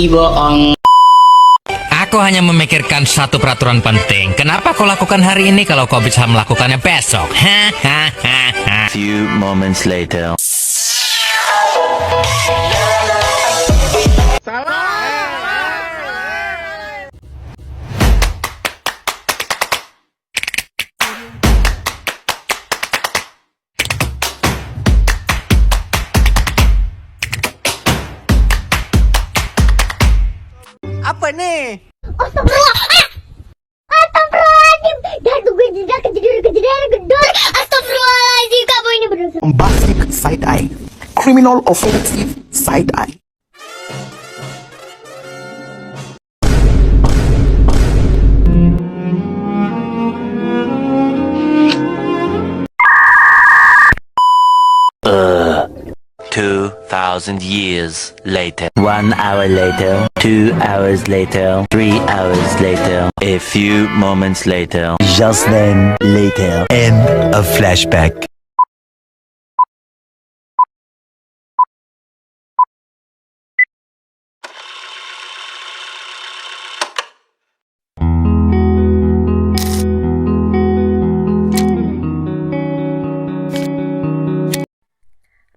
bohong. Aku hanya memikirkan satu peraturan penting. Kenapa kau lakukan hari ini kalau kau bisa melakukannya besok? Hahaha. Few moments later. Apa nih? Astagfirullahaladzim. Dah tunggu jeda kejadian gedor. Astagfirullahaladzim, kamu ini berdosa. Bombastic side eye. Criminal offensive side eye. Uh, 2,000 years later. 1 hour later. 2 hours later. 3 hours later. A few moments later. Just then, later. End of flashback.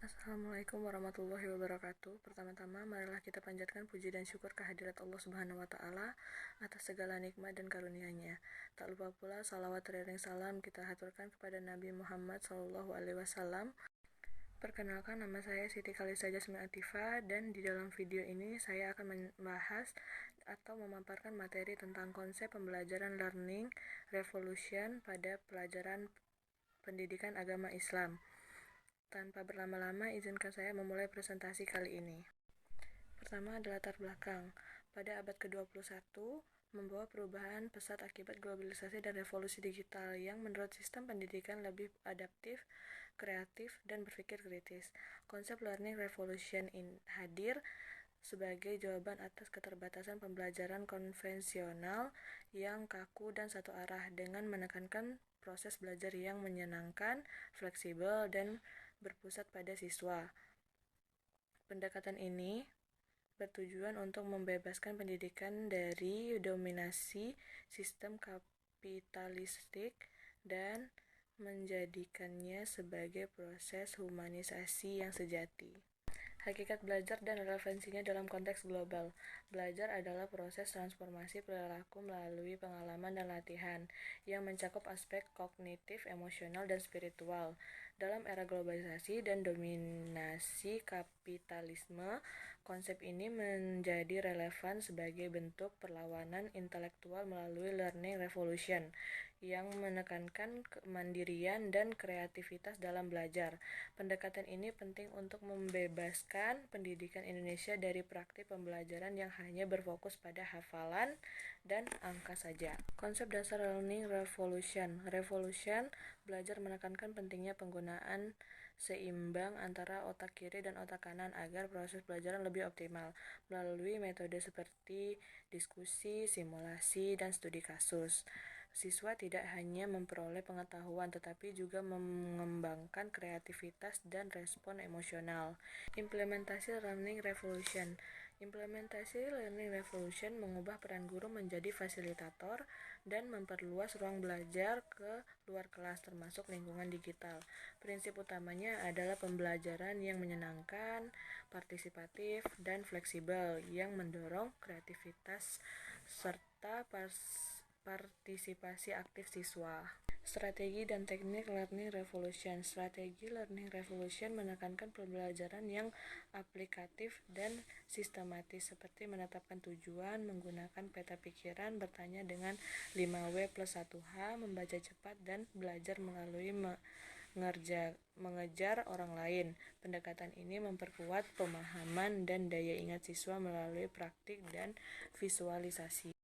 Assalamualaikum warahmatullahi wabarakatuh. Pertama-tama marilah kita panjatkan puji dan syukur kehadirat Allah Subhanahu wa taala atas segala nikmat dan karunia-Nya. Tak lupa pula salawat teriring salam kita haturkan kepada Nabi Muhammad SAW. Perkenalkan, nama saya Siti Kalisa Jasmine Atifa, dan di dalam video ini saya akan membahas atau memaparkan materi tentang konsep pembelajaran learning revolution pada pelajaran pendidikan agama Islam. Tanpa berlama-lama, izinkan saya memulai presentasi kali ini. Pertama adalah latar belakang. Pada abad ke-21, membawa perubahan pesat akibat globalisasi dan revolusi digital yang menurut sistem pendidikan lebih adaptif, kreatif, dan berpikir kritis. Konsep learning revolution hadir sebagai jawaban atas keterbatasan pembelajaran konvensional yang kaku dan satu arah, dengan menekankan proses belajar yang menyenangkan, fleksibel, dan berpusat pada siswa. Pendekatan ini bertujuan untuk membebaskan pendidikan dari dominasi sistem kapitalistik dan menjadikannya sebagai proses humanisasi yang sejati. Hakikat belajar dan relevansinya dalam konteks global. Belajar adalah proses transformasi perilaku melalui pengalaman dan latihan yang mencakup aspek kognitif, emosional, dan spiritual. Dalam era globalisasi dan dominasi kapitalisme, konsep ini menjadi relevan sebagai bentuk perlawanan intelektual melalui learning revolution yang menekankan kemandirian dan kreativitas dalam belajar. Pendekatan ini penting untuk membebaskan pendidikan Indonesia dari praktik pembelajaran yang hanya berfokus pada hafalan dan angka saja. Konsep dasar learning revolution. Belajar menekankan pentingnya penggunaan seimbang antara otak kiri dan otak kanan agar proses pelajaran lebih optimal melalui metode seperti diskusi, simulasi, dan studi kasus. Siswa tidak hanya memperoleh pengetahuan tetapi juga mengembangkan kreativitas dan respon emosional. Implementasi learning revolution. Implementasi learning revolution mengubah peran guru menjadi fasilitator dan memperluas ruang belajar ke luar kelas termasuk lingkungan digital. Prinsip utamanya adalah pembelajaran yang menyenangkan, partisipatif, dan fleksibel yang mendorong kreativitas serta partisipasi aktif siswa. Strategi dan teknik learning revolution. Strategi learning revolution menekankan pembelajaran yang aplikatif dan sistematis seperti menetapkan tujuan, menggunakan peta pikiran, bertanya dengan 5W+1H, membaca cepat, dan belajar melalui mengejar orang lain. Pendekatan ini memperkuat pemahaman dan daya ingat siswa melalui praktik dan visualisasi.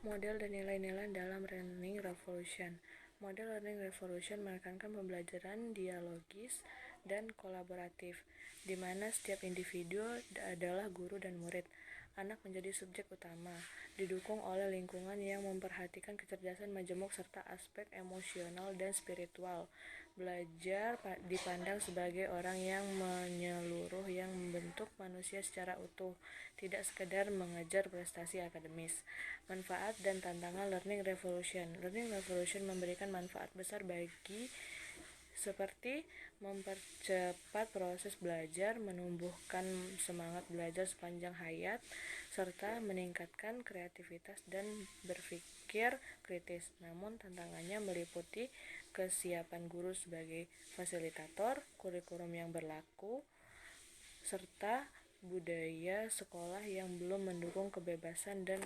Model dan nilai-nilai dalam learning revolution. Model learning revolution menekankan pembelajaran dialogis dan kolaboratif, di mana setiap individu adalah guru dan murid. anak menjadi subjek utama, didukung oleh lingkungan yang memperhatikan kecerdasan majemuk serta aspek emosional dan spiritual. Belajar dipandang sebagai orang yang menyeluruh yang membentuk manusia secara utuh, tidak sekedar mengejar prestasi akademis. Manfaat dan tantangan Learning Revolution. Learning Revolution memberikan manfaat besar bagi seperti mempercepat proses belajar, menumbuhkan semangat belajar sepanjang hayat, serta meningkatkan kreativitas dan berpikir kritis. Namun tantangannya meliputi kesiapan guru sebagai fasilitator, kurikulum yang berlaku, serta budaya sekolah yang belum mendukung kebebasan dan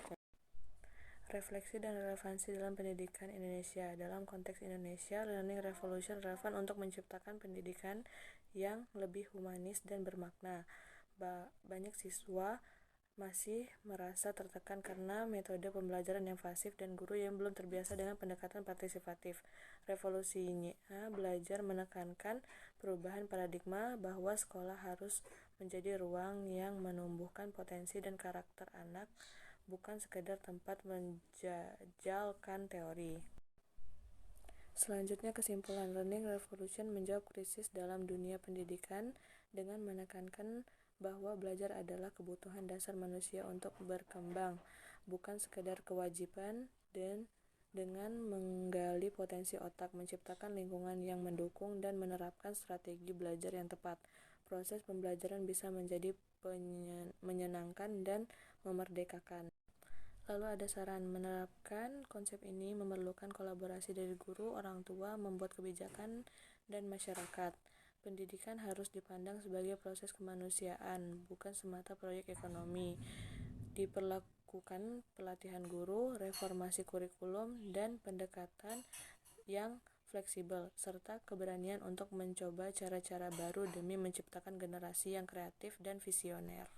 refleksi dan relevansi dalam pendidikan Indonesia. Dalam konteks Indonesia, Learning Revolution relevan untuk menciptakan pendidikan yang lebih humanis dan bermakna. Banyak siswa masih merasa tertekan karena metode pembelajaran yang pasif dan guru yang belum terbiasa dengan pendekatan partisipatif. Revolusinya belajar menekankan perubahan paradigma bahwa sekolah harus menjadi ruang yang menumbuhkan potensi dan karakter anak, bukan sekedar tempat menjajalkan teori. Selanjutnya kesimpulan, Learning Revolution menjawab krisis dalam dunia pendidikan dengan menekankan bahwa belajar adalah kebutuhan dasar manusia untuk berkembang, bukan sekedar kewajiban, dan dengan menggali potensi otak, menciptakan lingkungan yang mendukung, dan menerapkan strategi belajar yang tepat, proses pembelajaran bisa menjadi menyenangkan dan memerdekakan. Lalu ada saran, menerapkan konsep ini memerlukan kolaborasi dari guru, orang tua, membuat kebijakan, dan masyarakat. Pendidikan harus dipandang sebagai proses kemanusiaan, bukan semata proyek ekonomi. Diperlakukan pelatihan guru, reformasi kurikulum, dan pendekatan yang fleksibel, serta keberanian untuk mencoba cara-cara baru demi menciptakan generasi yang kreatif dan visioner.